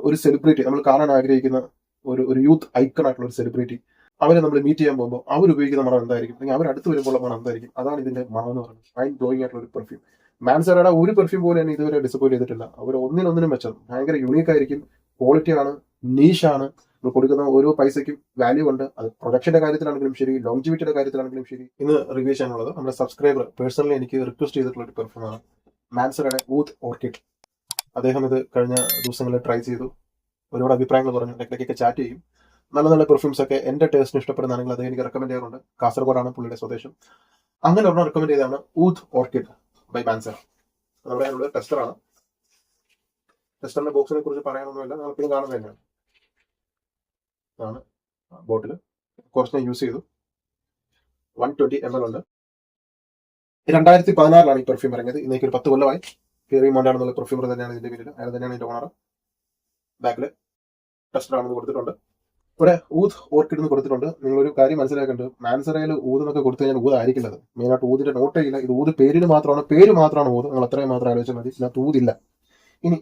ഒരു സെലിബ്രിറ്റി നമ്മൾ കാണാൻ ആഗ്രഹിക്കുന്ന ഒരു യൂത്ത് ഐക്കൺ ആയിട്ടുള്ള ഒരു സെലിബ്രിറ്റി അവരെ നമ്മൾ മീറ്റ് ചെയ്യാൻ പോകുമ്പോൾ അവർ ഉപയോഗിക്കുന്ന മണം എന്തായിരിക്കും, അല്ലെങ്കിൽ അവർ അടുത്ത് വരുമ്പോൾ മണം എന്തായിരിക്കും, അതാണ് ഇതിന്റെ മണം എന്ന് പറയുന്നത്. മൈൻഡ് ബ്ലോയിങ് ആയിട്ടുള്ള ഒരു പെർഫ്യൂം. മാൻസറയുടെ ഒരു പെർഫ്യൂം പോലെ തന്നെ ഇതുവരെ ഡിസപ്പോയിന്റ് ചെയ്തിട്ടില്ല. അവർ ഒന്നിനൊന്നിനും മെച്ചം, ഭയങ്കര യുണീക്ക് ആയിരിക്കും, ക്വാളിറ്റി ആണ്, നീഷാണ്. നമ്മൾ കൊടുക്കുന്ന ഓരോ പൈസയ്ക്കും വാല്യൂ ഉണ്ട്. അത് പ്രൊഡക്ഷന്റെ കാര്യത്തിലാണെങ്കിലും ശരി, ലോങ്ജിവിറ്റിയുടെ കാര്യത്തിലാണെങ്കിലും ശരി. ഇന്ന് റിവ്യൂ ചെയ്യാനുള്ളത് നമ്മുടെ സബ്സ്ക്രൈബർ പേഴ്സണലി എനിക്ക് റിക്വസ്റ്റ് ചെയ്തിട്ടുള്ള ഒരു പെർഫ്യൂമാണ് മാൻസറയുടെ ഊത്ത് ഓർക്കിഡ്. അദ്ദേഹം ഇത് കഴിഞ്ഞ ദിവസങ്ങളിൽ ട്രൈ ചെയ്തു, ഒരുപാട് അഭിപ്രായങ്ങൾ പറഞ്ഞു, ഇടയ്ക്കൊക്കെ ചാറ്റ് ചെയ്യും. നല്ല നല്ല പെർഫ്യൂംസ് ഒക്കെ എന്റെ ടേസ്റ്റിന് ഇഷ്ടപ്പെടുന്നതാണെങ്കിൽ അദ്ദേഹം എനിക്ക് റെക്കമെൻഡ് ചെയ്യാറുണ്ട്. കാസർഗോഡാണ് പുള്ളിയുടെ സ്വദേശം. അങ്ങനെ ഒരെണ്ണം റെക്കമെൻഡ് ചെയ്തതാണ് ഊത്ത് ഓർക്കിഡ് ബൈ മാൻസർ. നമ്മുടെ അതിനുള്ള ടെസ്റ്ററാണ്. ടെസ്റ്ററിന്റെ ബോക്സിനെ കുറിച്ച് പറയാനൊന്നുമില്ല, നമ്മൾ എപ്പോഴും കാണുന്നത് തന്നെയാണ്. ആണ് ബോട്ടിൽ. കുറച്ച് ഞാൻ യൂസ് ചെയ്തു. 120 ml ഉണ്ട്. 2016 ഈ പെർഫ്യൂം ഇറങ്ങിയത്. ഇന്നേക്ക് ഒരു 10 കൊല്ലമായി. ഫിയറി മോണ്ടാണെന്നുള്ള പെർഫ്യൂമർ തന്നെയാണ് ഇതിന്റെ പേരിൽ. അയാൾ തന്നെയാണ് ഇതിന്റെ ഓണർ. ബാക്കിൽ ടെസ്റ്ററാണെന്ന് കൊടുത്തിട്ടുണ്ട്. ഇവിടെ ഊത് ഓർക്കിഡ് എന്ന് കൊടുത്തിട്ടുണ്ട്. നിങ്ങളൊരു കാര്യം മനസ്സിലാക്കേണ്ടത്, മാൻസറയിൽ ഊത് എന്നൊക്കെ കൊടുത്തു കഴിഞ്ഞാൽ ഊത് ആയിരിക്കില്ലത്. മെയിനായിട്ട് ഊതിന്റെ നോട്ടേ ഇല്ല. ഇത് ഊത് പേര് മാത്രമാണ് ഊത്. നിങ്ങൾ അത്രയും മാത്രം ആലോചിച്ചാൽ മതി. ഇതിനകത്ത് ഊതില്ല. ഇനി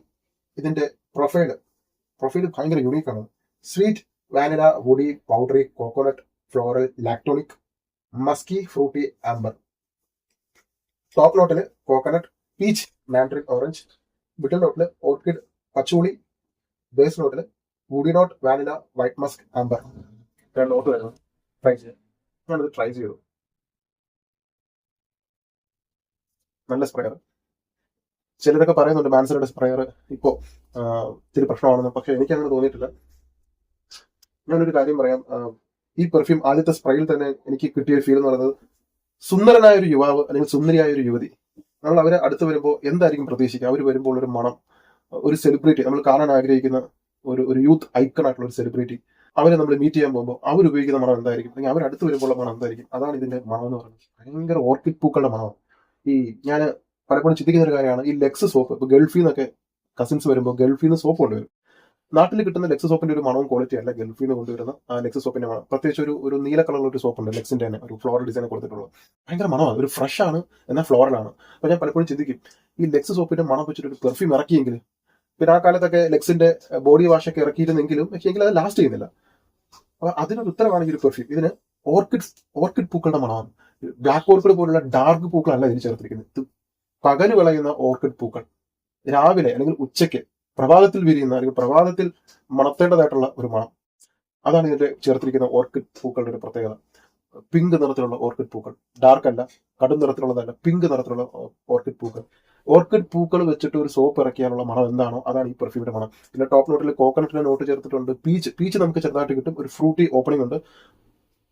ഇതിന്റെ പ്രൊഫൈല് ഭയങ്കര യുണീക്കാണ്. Sweet, vanilla, woody, powdery, coconut, floral, lactonic, musky, fruity, amber. Top നോട്ടില് coconut, peach, mandarin, orange. Middle നോട്ടില് ഓർക്കിഡ്, പച്ചൂളി. ബേസ് നോട്ടില് woody note, vanilla, white musk, amber. രണ്ട് നോട്ട് വരുന്നത്. ട്രൈ ചെയ്യാം. ഞാനിത് ട്രൈ ചെയ്തു. നല്ല സ്പ്രെയർ. ചിലരൊക്കെ പറയുന്നുണ്ട് മാൻസറുടെ സ്പ്രെയർ ഇപ്പോ ഇത്തിരി പ്രശ്നമാണെന്ന്. പക്ഷെ എനിക്ക് അങ്ങനെ തോന്നിയിട്ടില്ല. ഞാനൊരു കാര്യം പറയാം. ഈ പെർഫ്യൂം ആദ്യത്തെ സ്പ്രേയിൽ തന്നെ എനിക്ക് കിട്ടിയ ഫീൽ എന്ന് പറയുന്നത്, സുന്ദരനായ ഒരു യുവാവ് അല്ലെങ്കിൽ സുന്ദരിയായ ഒരു യുവതി, നമ്മൾ അവരെ അടുത്ത് വരുമ്പോൾ എന്തായിരിക്കും പ്രതീക്ഷിക്കുക? അവർ വരുമ്പോൾ ഒരു മണം, ഒരു സെലിബ്രിറ്റി, നമ്മൾ കാണാൻ ആഗ്രഹിക്കുന്ന ഒരു യൂത്ത് ഐക്കൺ ആയിട്ടുള്ള ഒരു സെലിബ്രിറ്റി, അവരെ നമ്മൾ മീറ്റ് ചെയ്യാൻ പോകുമ്പോൾ അവർ ഉപയോഗിക്കുന്ന മണം എന്തായിരിക്കും, അല്ലെങ്കിൽ അവർ അടുത്ത് വരുമ്പോൾ മണം എന്തായിരിക്കും, അതാണ് ഇതിന്റെ മണം എന്ന് പറയുന്നത്. ഭയങ്കര ഓർക്കിഡ് പൂക്കളുടെ മണമാണ്. ഞാൻ പലപ്പോഴും ചിന്തിക്കുന്ന ഒരു കാര്യമാണ്, ഈ ലെക്സ് സോപ്പ്. ഇപ്പൊ ഗൾഫിൽ നിന്നൊക്കെ കസിൻസ് വരുമ്പോൾ ഗൾഫിൽ നിന്ന് സോപ്പ് കൊണ്ടുവരും. നാട്ടിൽ കിട്ടുന്ന ലെക്സ് സോപ്പിന്റെ ഒരു മണവും ക്വാളിറ്റി അല്ല ഗൾഫിൽ നിന്ന് കൊണ്ടുവരുന്ന ആ ലെക്സ് സോപ്പിന്റെ മണം. പ്രത്യേകിച്ച് ഒരു നീല കളറുള്ള ഒരു സോപ്പ് ഉണ്ട്, ലെക്സിന്റെ തന്നെ ഒരു ഫ്ലോറൽ ഡിസൈൻ കൊടുത്തിട്ടുള്ളത്. ഭയങ്കര മണമാണ്, ഒരു ഫ്രഷ് ആണ്, എന്നാൽ ഫ്ലോറൽ ആണ്. അപ്പൊ ഞാൻ പലപ്പോഴും ചിന്തിക്കും, ഈ ലെക്സ് സോപ്പിന്റെ മണം വെച്ചിട്ട് ഒരു പെർഫ്യൂം ഇറക്കിയെങ്കിൽ, പിന്നെ ആ കാലത്തൊക്കെ ലെക്സിന്റെ ബോഡി വാഷ് ഒക്കെ ഇറക്കിയിരുന്നെങ്കിലും അത് ലാസ്റ്റ് ചെയ്യുന്നില്ല. അപ്പൊ അതിനൊരു ഉത്തരവാണ് ഈ ഒരു പെർഫ്യൂം. ഇതിന് ഓർക്കിഡ് പൂക്കളുടെ മണമാണ്. ബ്ലാക്ക് ഓർക്കിഡ് പോലുള്ള ഡാർക്ക് പൂക്കളല്ല ഇതിൽ ചേർത്തിരിക്കുന്നത്. ഇത് പകല് വിളയുന്ന ഓർക്കിഡ് പൂക്കൾ, രാവിലെ അല്ലെങ്കിൽ ഉച്ചയ്ക്ക് പ്രഭാതത്തിൽ വിരിയുന്ന അല്ലെങ്കിൽ പ്രഭാതത്തിൽ മണത്തേണ്ടതായിട്ടുള്ള ഒരു മണം. അതാണ് ഇതിന്റെ ചേർത്തിരിക്കുന്ന ഓർക്കിഡ് പൂക്കളുടെ ഒരു പ്രത്യേകത. പിങ്ക് നിറത്തിലുള്ള ഓർക്കിഡ് പൂക്കൾ, ഡാർക്ക് അല്ല, കടും നിറത്തിലുള്ളതല്ല, പിങ്ക് നിറത്തിലുള്ള ഓർക്കിഡ് പൂക്കൾ. ഓർക്കിഡ് പൂക്കൾ വെച്ചിട്ട് ഒരു സോപ്പ് ഇറക്കിയാലുള്ള മണം എന്താണോ അതാണ് ഈ പെർഫ്യൂമിന്റെ മണം. പിന്നെ ടോപ്പ് നോട്ടിൽ കോക്കനട്ടിന്റെ നോട്ട് ചേർത്തിട്ടുണ്ട്. പീച്ച് നമുക്ക് ചെറുതായിട്ട് കിട്ടും. ഒരു ഫ്രൂട്ടി ഓപ്പണിംഗ് ഉണ്ട്.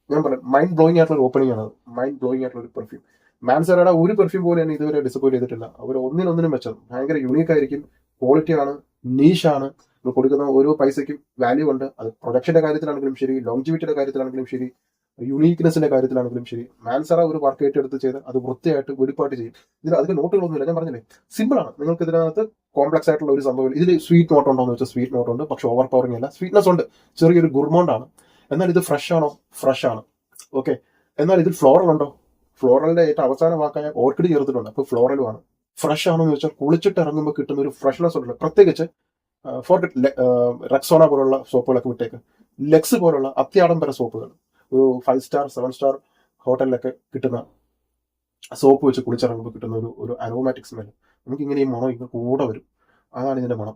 ഞാൻ പറയാം, മൈൻഡ് ബ്ലോയിങ് ആയിട്ടുള്ള ഒരു ഓപ്പണിംഗ് ആണ്. മൈൻഡ് ബ്ലോയിങ് ആയിട്ടുള്ള ഒരു പെർഫ്യൂം. മാൻസറയുടെ ഒരു പെർഫ്യൂം പോലെ തന്നെ ഇതുവരെ ഡിസപ്പോയിന്റ് ചെയ്തിട്ടില്ല. അവർ ഒന്നിനൊന്നിനും മെച്ചം, ഭയങ്കര യുണീക്ക് ആയിരിക്കും, ക്വാളിറ്റി ആണ്, നീഷാണ്. നമ്മൾ കൊടുക്കുന്ന ഓരോ പൈസയ്ക്കും വാല്യൂ ഉണ്ട്. അത് പ്രൊഡക്ഷന്റെ കാര്യത്തിലാണെങ്കിലും ശരി, ലോങ്ജിവിറ്റിയുടെ കാര്യത്തിലാണെങ്കിലും ശരി, യുണീക്നെസിന്റെ കാര്യത്തിലാണെങ്കിലും ശരി. മാൻസറ ഒരു വർക്ക് ഏറ്റെടുത്ത് ചെയ്ത് അത് വൃത്തിയായിട്ട് വെടിപ്പാട്ട് ചെയ്യും. ഇതിൽ അതിന് നോട്ടുകളൊന്നുമില്ല. ഞാൻ പറഞ്ഞില്ലേ, സിമ്പിൾ ആണ്. നിങ്ങൾക്ക് ഇതിനകത്ത് കോംപ്ലക്സ് ആയിട്ടുള്ള ഒരു സംഭവം. ഇതിൽ സ്വീറ്റ് നോട്ട് ഉണ്ടോ എന്ന് വെച്ചാൽ സ്വീറ്റ് നോട്ട് ഉണ്ട്, പക്ഷെ ഓവർ പവറിംഗ് അല്ല. സ്വീറ്റ്നെസ് ഉണ്ട്, ചെറിയൊരു ഗുർമോണ്ട് ആണ്. എന്നാൽ ഇത് ഫ്രഷ് ആണോ? ഫ്രഷ് ആണ്. ഓക്കെ. എന്നാൽ ഇതിൽ ഫ്ലോറൽ ഉണ്ടോ? ഫ്ലോറലിന്റെ ഏറ്റവും അവസാന വാക്കായ ഓർക്കിഡ് ചേർത്തിട്ടുണ്ട്. അപ്പൊ ഫ്ലോറലും ആണ്. ഫ്രഷ് ആണെന്ന് വെച്ചാൽ കുളിച്ചിട്ട് ഇറങ്ങുമ്പോൾ കിട്ടുന്ന ഒരു ഫ്രഷ്നെസ് ഉണ്ട്. പ്രത്യേകിച്ച് റെക്സോണ പോലുള്ള സോപ്പുകളൊക്കെ വിട്ടേക്ക്. ലെക്സ് പോലുള്ള അത്യാഡംബര സോപ്പുകൾ, ഒരു 5 സ്റ്റാർ 7 സ്റ്റാർ ഹോട്ടലിലൊക്കെ കിട്ടുന്ന സോപ്പ് വെച്ച് കുളിച്ചിറങ്ങുമ്പോൾ കിട്ടുന്ന ഒരു അരോമാറ്റിക് സ്മെൽ, നമുക്ക് ഇങ്ങനെ ഈ മണം ഇങ്ങനെ കൂടെ വരും. അതാണ് ഇതിന്റെ മണം.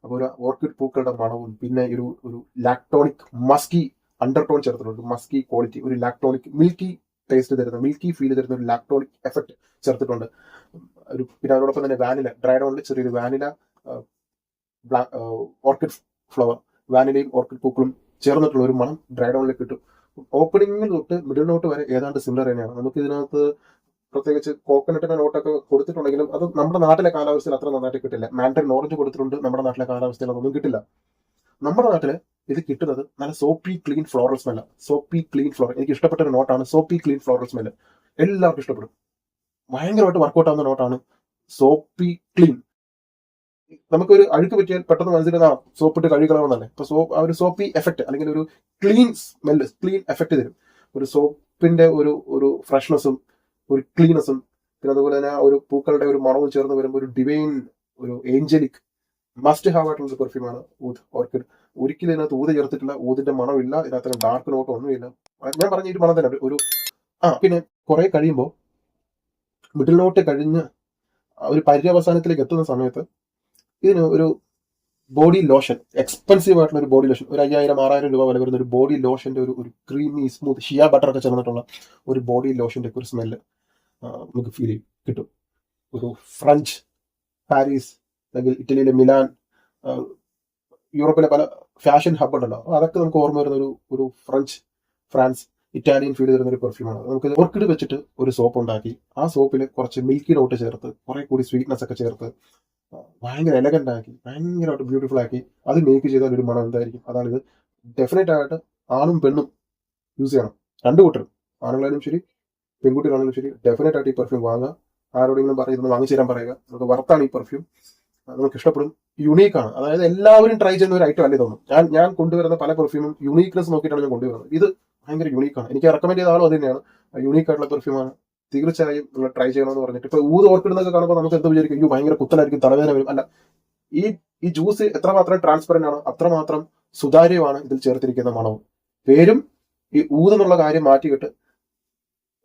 അപ്പോൾ ഒരു ഓർക്കിഡ് പൂക്കളുടെ മണവും പിന്നെ ഒരു ലാക്ടോണിക് മസ്കി അണ്ടർടോൺ ചേർത്തിട്ടുണ്ട്. മസ്കി ക്വാളിറ്റി, ഒരു ലാക്ടോണിക് മിൽക്കി ടേസ്റ്റ് തരുന്ന, മിൽക്കി ഫീൽ തരുന്ന ഒരു ലാക്ടോണിക് എഫക്ട് ചേർത്തിട്ടുണ്ട്. പിന്നെ അതോടൊപ്പം തന്നെ വാനില, ഡ്രൈഡ് ഓണിൽ ചെറിയൊരു വാനില, ഓർക്കിഡ് ഫ്ലവർ, വാനിലയും ഓർക്കിഡ് പൂക്കളും ചേർന്നിട്ടുള്ള ഒരു മണം ഡ്രൈഡ് ഓണിൽ കിട്ടും. ഓപ്പണിംഗിൽ തൊട്ട് മിഡിൽ നോട്ട് വരെ ഏതാണ്ട് സിമിലർ തന്നെയാണ്. നമുക്ക് ഇതിനകത്ത് പ്രത്യേകിച്ച് കോക്കനട്ടിന്റെ നോട്ടൊക്കെ കൊടുത്തിട്ടുണ്ടെങ്കിലും അത് നമ്മുടെ നാട്ടിലെ കാലാവസ്ഥയിൽ അത്ര നന്നായിട്ട് കിട്ടില്ല. മാൻഡറിൻ ഓറഞ്ച് കൊടുത്തിട്ടുണ്ട്, നമ്മുടെ നാട്ടിലെ കാലാവസ്ഥയിൽ അതൊന്നും കിട്ടില്ല. നമ്മുടെ നാട്ടില് ഇത് കിട്ടുന്നത് നല്ല സോപ്പി ക്ലീൻ ഫ്ലോറൽ സ്മെല്ല. സോപ്പി ക്ലീൻ ഫ്ലോറൽ എനിക്ക് ഇഷ്ടപ്പെട്ട ഒരു നോട്ടാണ് സോപ്പി ക്ലീൻ ഫ്ലോറൽ സ്മെല്ല്. എല്ലാവർക്കും ഇഷ്ടപ്പെടും. ഭയങ്കരമായിട്ട് വർക്കൗട്ട് ആവുന്ന നോട്ടാണ് സോപ്പി ക്ലീൻ. നമുക്കൊരു അഴുക്ക് പറ്റിയാൽ പെട്ടെന്ന് മനസ്സിലാ സോപ്പിട്ട് കഴുകണമെന്നല്ലേ. ഇപ്പൊ ആ ഒരു സോപ്പി എഫക്ട് അല്ലെങ്കിൽ ഒരു ക്ലീൻ സ്മെല്ല്, ക്ലീൻ എഫക്ട് തരും. ഒരു സോപ്പിന്റെ ഒരു ഫ്രഷ്നെസ്സും ഒരു ക്ലീനെസ്സും, പിന്നെ അതുപോലെ തന്നെ ഒരു പൂക്കളുടെ ഒരു മണവും ചേർന്ന് വരുമ്പോൾ ഒരു ഡിവൈൻ, ഒരു ഏഞ്ചലിക് മസ്റ്റ് ഹാവ് ആയിട്ടുള്ള പെർഫ്യൂമാണ് ഊദ് ഓർക്കിഡ്. ഒരിക്കലും ഇതിനകത്ത് ഊത് ചേർത്തിട്ടില്ല, ഊതിന്റെ മണമില്ല, ഇതിനകത്ത് ഡാർക്ക് നോട്ടോ ഒന്നുമില്ല. ഞാൻ പറഞ്ഞ ഒരു മണം തന്നെ ഒരു പിന്നെ കുറെ കഴിയുമ്പോൾ മിഡിൽ നോട്ട് കഴിഞ്ഞ് ഒരു പര്യവസാനത്തിലേക്ക് എത്തുന്ന സമയത്ത് ഇതിന് ഒരു ബോഡി ലോഷൻ, എക്സ്പെൻസീവ് ആയിട്ടുള്ള ഒരു ബോഡി ലോഷൻ, ഒരു 5000-6000 രൂപ വില വരുന്ന ഒരു ബോഡി ലോഷന്റെ ഒരു ക്രീമി സ്മൂത്ത് ഷിയ ബട്ടർ ഒക്കെ ചേർന്നിട്ടുള്ള ഒരു ബോഡി ലോഷന്റെ ഒക്കെ ഒരു സ്മെല്ല് നമുക്ക് ഫീൽ ചെയ്യും, കിട്ടും. ഒരു ഫ്രഞ്ച്, പാരീസ്, അല്ലെങ്കിൽ ഇറ്റലിയിലെ മിലാൻ, യൂറോപ്പിലെ പല ഫാഷൻ ഹബ് ഉണ്ടല്ലോ, അതൊക്കെ നമുക്ക് ഓർമ്മ വരുന്ന ഒരു ഫ്രാൻസ്, ഇറ്റാലിയൻ ഫീൽ തരുന്ന ഒരു പെർഫ്യൂമാണ്. നമുക്ക് ഓർക്കിഡ് വെച്ചിട്ട് ഒരു സോപ്പ് ഉണ്ടാക്കി ആ സോപ്പിൽ കുറച്ച് മിൽക്കി നോട്ട് ചേർത്ത് കുറെ കൂടി സ്വീറ്റ്നെസ് ഒക്കെ ചേർത്ത് ഭയങ്കര എലഗന്റ് ആക്കി, ഭയങ്കരമായിട്ട് ബ്യൂട്ടിഫുൾ ആക്കി അത് മേക്ക് ചെയ്താൽ ഒരു മണം എന്തായിരിക്കും? അതാണിത്. ഡെഫിനറ്റ് ആയിട്ട് ആണും പെണ്ണും യൂസ് ചെയ്യണം, രണ്ടു കൂട്ടരും, ആണുങ്ങളായാലും ശരി പെൺകുട്ടികളാണെങ്കിലും ശരി. ഡെഫിനറ്റ് ആയിട്ട് ഈ പെർഫ്യൂം വാങ്ങുക. ആരോടെങ്കിലും പറയുന്നത് വാങ്ങിച്ചു തരാൻ പറയുക. നമുക്ക് വർത്താണ് ഈ പെർഫ്യൂം, നമുക്ക് ഇഷ്ടപ്പെടും. യുണീക്കാണ്, അതായത് എല്ലാവരും ട്രൈ ചെയ്യുന്ന ഒരു ഐറ്റം അല്ലേ തോന്നും. ഞാൻ കൊണ്ടുവരുന്ന പല പെർഫ്യൂമും യുണീക്നെസ് നോക്കിയിട്ടാണ് ഞാൻ കൊണ്ടുവരുന്നത്. ഇത് ഭയങ്കര യുണീക്കാണ്. എനിക്ക് റെക്കമെൻഡ് ചെയ്ത ആളും അത് തന്നെയാണ്. യുണീക്ക് ആയിട്ടുള്ള പെർഫ്യൂമാണ്, തീർച്ചയായും നിങ്ങൾ ട്രൈ ചെയ്യണമെന്ന് പറഞ്ഞിട്ട്. ഇപ്പൊ ഊത് ഓർക്കിടുന്നൊക്കെ കാണുമ്പോൾ നമുക്ക് എന്ത് വിചാരിക്കും, അയ്യോ ഭയങ്കര കുത്തലായിരിക്കും, തലവേദന വരും. അല്ല, ഈ ജ്യൂസ് എത്രമാത്രം ട്രാൻസ്പെറന്റ് ആണോ അത്രമാത്രം സുതാര്യമാണ് ഇതിൽ ചേർത്തിരിക്കുന്ന മണവും. പേരും ഈ ഊത് എന്നുള്ള കാര്യം മാറ്റിയിട്ട്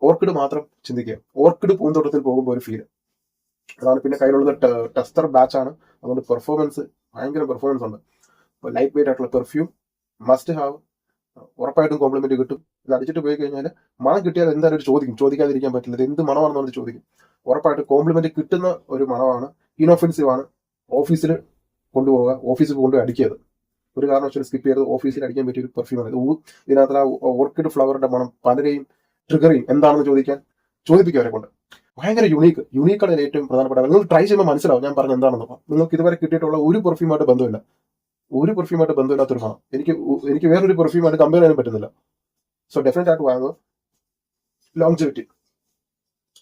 ഓർക്കിഡ് മാത്രം ചിന്തിക്കുക. ഓർക്കിഡ് പൂന്തോട്ടത്തിൽ പോകുമ്പോൾ ഒരു ഫീൽ അതാണ്. പിന്നെ കയ്യിലുള്ളത് ടെസ്റ്റർ ബാച്ച് ആണ്, അതുകൊണ്ട് ഭയങ്കര പെർഫോമൻസ് ഉണ്ട്. അപ്പോൾ ലൈറ്റ് വെയിറ്റ് ആയിട്ടുള്ള പെർഫ്യൂം മസ്റ്റ് ഹാവ്, ഉറപ്പായിട്ടും കോംപ്ലിമെന്റ് കിട്ടും. ഇത് അടിച്ചിട്ട് പോയി കഴിഞ്ഞാൽ മണം കിട്ടിയാൽ എന്തായാലും ചോദിക്കാതിരിക്കാൻ പറ്റില്ല, ഇത് എന്ത് മണമാണെന്ന് ചോദിക്കും. ഉറപ്പായിട്ട് കോംപ്ലിമെന്റ് കിട്ടുന്ന ഒരു മണമാണ്, ഇനോഫെൻസീവ് ആണ്. ഓഫീസിൽ കൊണ്ടുപോവുക, ഓഫീസിൽ കൊണ്ടുപോയി അടിക്കുക. ഒരു കാരണവശാലും സ്കിപ്പ് ചെയ്ത് ഓഫീസിൽ അടിക്കാൻ പറ്റിയ ഒരു പെർഫ്യൂമാണ് ഇത്. ഇതിനകത്ത് ആ ഓർക്കിഡ് ഫ്ലവറിന്റെ മണം പലരെയും ട്രിഗർ ചെയ്യും, എന്താണെന്ന് ചോദിപ്പിക്കും അവരെ കൊണ്ട്. ഭയങ്കര യുണീക്കാണ് ഇതിന് ഏറ്റവും പ്രധാനപ്പെട്ട. നിങ്ങൾ ട്രൈ ചെയ്യുമ്പോൾ മനസ്സിലാവും ഞാൻ പറഞ്ഞ എന്താണെന്ന്. നിങ്ങൾക്ക് ഇതുവരെ കിട്ടിയിട്ടുള്ള ഒരു പെർഫ്യൂമായിട്ട് ബന്ധമില്ല, ബന്ധമില്ലാത്തൊരു മണം എനിക്ക് വേറൊരു പെർഫ്യൂമായിട്ട് കമ്പയർ ചെയ്യാൻ പറ്റുന്നില്ല. സോ ഡെഫിനറ്റ് ആയിട്ട് വാങ്ങുക. ലോങ്ജിവിറ്റി,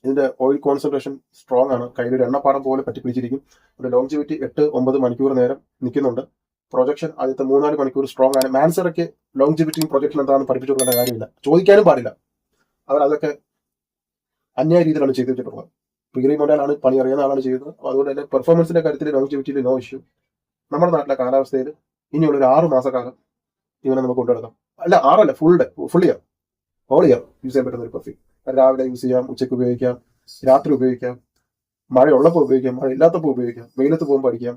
ഇതിന്റെ ഓയിൽ കോൺസെൻട്രേഷൻ സ്ട്രോങ് ആണ്, കയ്യിൽ ഒരു എണ്ണപ്പാടം പോലെ പറ്റിപ്പിടിച്ചിരിക്കും. ഒരു ലോങ്ജിവിറ്റി 8-9 മണിക്കൂർ നേരം നിൽക്കുന്നുണ്ട്. പ്രൊജക്ഷൻ ആദ്യത്തെ 3-4 മണിക്കൂർ സ്ട്രോങ് ആണ്. മാൻസറയ്ക്ക് ലോങ്ജിവിറ്റിയും പ്രൊജക്ഷൻ എന്താണെന്ന് പഠിപ്പിച്ചു കൊടുക്കേണ്ട കാര്യമില്ല, ചോദിക്കാനും പാടില്ല. അവർ അതൊക്കെ അന്യായ രീതിയിലാണ് ചെയ്തു വെച്ചിട്ടുള്ളത്. പ്രിഗറി മോഡലാണ്, പണി അറിയുന്ന ആളാണ് ചെയ്യുന്നത്. അതുകൊണ്ട് തന്നെ പെർഫോമൻസിന്റെ കാര്യത്തിൽ ലോങ്ജിവിറ്റിയിൽ നോ ഇഷ്യൂ. നമ്മുടെ നാട്ടിലെ കാലാവസ്ഥയിൽ ഇനിയുള്ള ഒരു 6 മാസക്കാലം ഇവനെ നമുക്ക് കൊണ്ടുനടക്കാം. അല്ല 6 ഫുൾ ഇയർ യൂസ് ചെയ്യാൻ പറ്റുന്ന ഒരു പെർഫ്യൂം. രാവിലെ യൂസ് ചെയ്യാം, ഉച്ചയ്ക്ക് ഉപയോഗിക്കാം, രാത്രി ഉപയോഗിക്കാം, മഴയുള്ളപ്പോൾ ഉപയോഗിക്കാം, മഴ ഇല്ലാത്തപ്പോൾ ഉപയോഗിക്കാം, വെയിലത്ത് പോകുമ്പോൾ അടിക്കാം.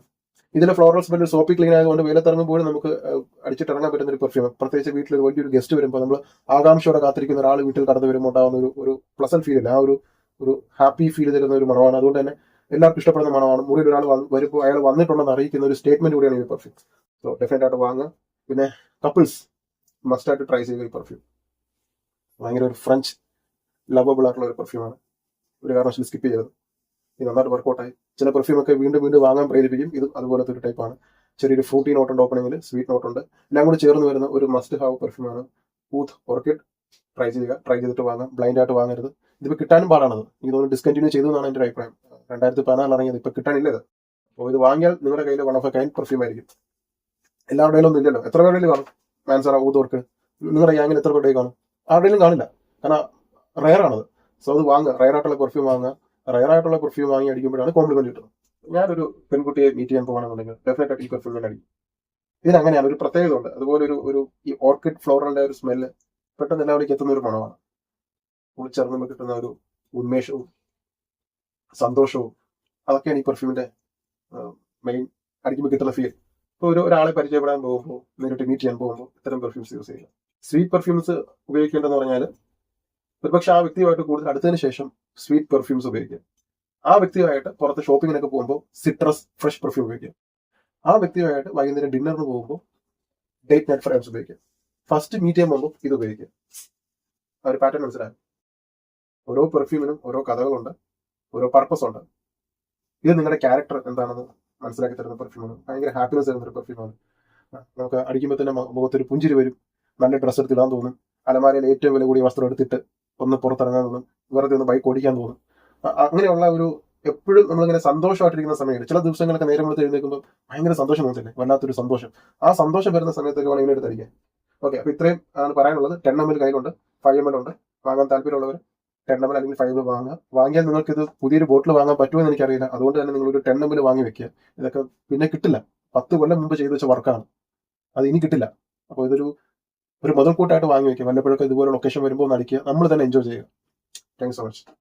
ഇതിലെ ഫ്ലോറൽ സ്മെല്ല് സോപ്പി ക്ലീൻ ആയതുകൊണ്ട് വെയിലത്തിറങ്ങുമ്പോഴും നമുക്ക് അടിച്ചിട്ടിറങ്ങാൻ പറ്റുന്ന ഒരു പെർഫ്യൂം. പ്രത്യേകിച്ച് വീട്ടിൽ വലിയൊരു ഗസ്റ്റ് വരുമ്പോൾ നമ്മൾ ആകാംക്ഷയോടെ കാത്തിരിക്കുന്ന ഒരാൾ വീട്ടിൽ കടന്നു വരുമ്പോൾ ഉണ്ടാകുന്ന ഒരു പ്ലസന്റ് ഫീൽ ഇല്ല, ആ ഒരു ഹാപ്പി ഫീൽ തരുന്ന ഒരു മണമാണ്. അതുകൊണ്ട് തന്നെ എല്ലാവർക്കും ഇഷ്ടപ്പെടുന്ന മണമാണ്. മുറിയിൽ ഒരാൾ വരുമ്പോൾ അയാൾ വന്നിട്ടുണ്ടെന്ന് അറിയിക്കുന്ന ഒരു സ്റ്റേറ്റ്മെന്റ് കൂടിയാണ് ഈ പെർഫ്യൂം. സോ ഡെഫിനറ്റ് ആയിട്ട് വാങ്ങുക. പിന്നെ കപ്പിൾസ് മസ്റ്റ് ആയിട്ട് ട്രൈ ചെയ്യുക ഈ പെർഫ്യൂം. ഭയങ്കര ഒരു ഫ്രഞ്ച് ലവബിൾ ആയിട്ടുള്ള ഒരു പെർഫ്യൂമാണ്, ഒരു കാരണവശാലും സ്കിപ്പ് ചെയ്യരുത്. ഇത് നന്നായിട്ട് വർക്കൗട്ടായി. ചില പെർഫ്യൂമൊക്കെ വീണ്ടും വാങ്ങാൻ പ്രേരിപ്പിക്കും. ഇത് അതുപോലത്തെ ഒരു ടൈപ്പാണ്. ചെറിയൊരു ഫ്രൂട്ടി നോട്ടുണ്ട്, ഓപ്പണിങ്ങിൽ സ്വീറ്റ് നോട്ടുണ്ട്, എല്ലാം കൂടി ചേർന്ന് വരുന്ന ഒരു മസ്റ്റ് ഹാവ് പെർഫ്യൂമാണ് ഊത്ത് ഓർക്കിഡ്. ട്രൈ ചെയ്തിട്ട് വാങ്ങാം, ബ്ലൈൻഡ് ആയിട്ട് വാങ്ങരുത്. ഇതിപ്പോൾ കിട്ടാനും പാടാണത്. എനിക്ക് തോന്നുന്നു ഡിസ്കണ്ടിന്യൂ ചെയ്തു എന്നാണ് എൻ്റെ ഒരു അഭിപ്രായം. 2014 ഇറങ്ങിയത്, ഇപ്പൊ കിട്ടാനില്ല ഇത്. അപ്പോൾ ഇത് വാങ്ങിയാൽ നിങ്ങളുടെ കയ്യിൽ one of A kind perfume ആയിരിക്കും. എല്ലാവരുടെയും ഒന്നും ഇല്ലല്ലോ, എത്ര പേരുടെയും കാണും മാൻസറ ഊത്ത് ഓർക്കിഡ്? നിങ്ങളുടെ ഗ്യാങ്ങിൽ എത്ര പേരുടെയും കാണും? ആരുടെയും കാണില്ല, കാരണം റയർ ആണത്. സോ അത് വാങ്ങുക, റയർ ആയിട്ടുള്ള പെർഫ്യൂം വാങ്ങുക. റയർ ആയിട്ടുള്ള പെർഫ്യൂം വാങ്ങി അടിക്കുമ്പോഴാണ് കോംപ്ലിമെന്റ് കിട്ടുന്നത്. ഞാനൊരു പെൺകുട്ടിയെ മീറ്റ് ചെയ്യാൻ പോകുകയാണെന്നുണ്ടെങ്കിൽ ഡെഫിനറ്റ് ആയിട്ട് ഈ പെർഫ്യൂം തന്നെ അടിക്കും. ഇതിനങ്ങനെയാണ്, ഒരു പ്രത്യേകത ഉണ്ട്. അതുപോലെ ഒരു ഈ ഓർക്കിഡ് ഫ്ലോറലിന്റെ ഒരു സ്മെല്ല് പെട്ടെന്ന് എല്ലാവരിലേക്ക് എത്തുന്ന ഒരു മണമാണ്. കുളിച്ചിറങ്ങുമ്പോൾ കിട്ടുന്ന ഒരു ഉന്മേഷവും സന്തോഷവും അതൊക്കെയാണ് ഈ പെർഫ്യൂമിന്റെ മെയിൻ അടിക്കുമ്പോൾ കിട്ടുന്ന ഫീൽ. ഇപ്പോൾ ഒരാളെ പരിചയപ്പെടാൻ പോകുമ്പോൾ, നേരിട്ട് മീറ്റ് ചെയ്യാൻ പോകുമ്പോൾ ഇത്തരം പെർഫ്യൂംസ് യൂസ് ചെയ്യുക. സ്വീറ്റ് പെർഫ്യൂംസ് ഉപയോഗിക്കേണ്ടതെന്ന് പറഞ്ഞാൽ ഒരുപക്ഷെ ആ വ്യക്തിയുമായിട്ട് കൂടുതൽ അടുത്തതിന് ശേഷം സ്വീറ്റ് പെർഫ്യൂംസ് ഉപയോഗിക്കുക. ആ വ്യക്തിയുമായിട്ട് പുറത്ത് ഷോപ്പിങ്ങിനൊക്കെ പോകുമ്പോൾ സിട്രസ് ഫ്രഷ് പെർഫ്യൂം ഉപയോഗിക്കുക. ആ വ്യക്തിയുമായിട്ട് വൈകുന്നേരം ഡിന്നറിന് പോകുമ്പോൾ ഡേറ്റ് നൈറ്റ് ഫ്രേഗ്രൻസ് ഉപയോഗിക്കുക. ഫസ്റ്റ് മീറ്റ് ചെയ്യാൻ പോകുമ്പോൾ ഇത് ഉപയോഗിക്കുക. ആ ഒരു പാറ്റേൺ മനസ്സിലാകും. ഓരോ പെർഫ്യൂമിനും ഓരോ കഥകളുണ്ട്, ഓരോ പർപ്പസ് ഉണ്ട്. ഇത് നിങ്ങളുടെ ക്യാരക്ടർ എന്താണെന്ന് മനസ്സിലാക്കി തരുന്ന പെർഫ്യൂമാണ്. ഭയങ്കര ഹാപ്പിനെസ് തരുന്ന ഒരു പെർഫ്യൂമാണ്. നമുക്ക് അടിക്കുമ്പോൾ തന്നെ മുഖത്തൊരു പുഞ്ചിരി വരും, നല്ല ഡ്രസ്സ് എടുത്തിടാൻ തോന്നും, അലമാരയിൽ ഏറ്റവും വില കൂടിയ വസ്ത്രം എടുത്തിട്ട് ഒന്ന് പുറത്തിറങ്ങാൻ തോന്നും, വെറുതെ ഒന്ന് ബൈക്ക് ഓടിക്കാൻ തോന്നും. അങ്ങനെയുള്ള ഒരു എപ്പോഴും നമ്മളിങ്ങനെ സന്തോഷമായിട്ടിരിക്കുന്ന സമയത്ത് ചില ദിവസങ്ങളൊക്കെ നേരം എടുത്ത് എഴുന്നേൽക്കുമ്പോൾ ഭയങ്കര സന്തോഷം തോന്നില്ലേ, വല്ലാത്തൊരു സന്തോഷം. ആ സന്തോഷം വരുന്ന സമയത്തൊക്കെ വേണം ഇങ്ങനെ എടുത്തടിക്കാൻ. ഓക്കെ, അപ്പൊ ഇത്രയും ആണ് പറയാനുള്ളത്. 10 ml കയ്യിലുണ്ട്, 5 ml ഉണ്ട്. വാങ്ങാൻ താല്പര്യമുള്ളവർ 10 ml അല്ലെങ്കിൽ 5 ml വാങ്ങിയാൽ നിങ്ങൾക്ക് ഇത് പുതിയൊരു ബോട്ടിൽ വാങ്ങാൻ പറ്റുമെന്ന് എനിക്കറിയില്ല. അതുകൊണ്ട് തന്നെ നിങ്ങൾ ഒരു 10 ml വാങ്ങി വെക്കുക. ഇതൊക്കെ പിന്നെ കിട്ടില്ല, 10 കൊല്ലം മുമ്പ് ചെയ്തു വെച്ച വർക്കാണ്, അത് ഇനി കിട്ടില്ല. അപ്പോൾ ഒരു മുതൽക്കൂട്ടായിട്ട് വാങ്ങി വെക്കുക. വല്ലപ്പോഴൊക്കെ ഇതുപോലെ ലൊക്കേഷൻ വരുമ്പോൾ ഒന്ന് അടിക്കുക, നമ്മൾ തന്നെ എൻജോയ് ചെയ്യുക. Thanks so much.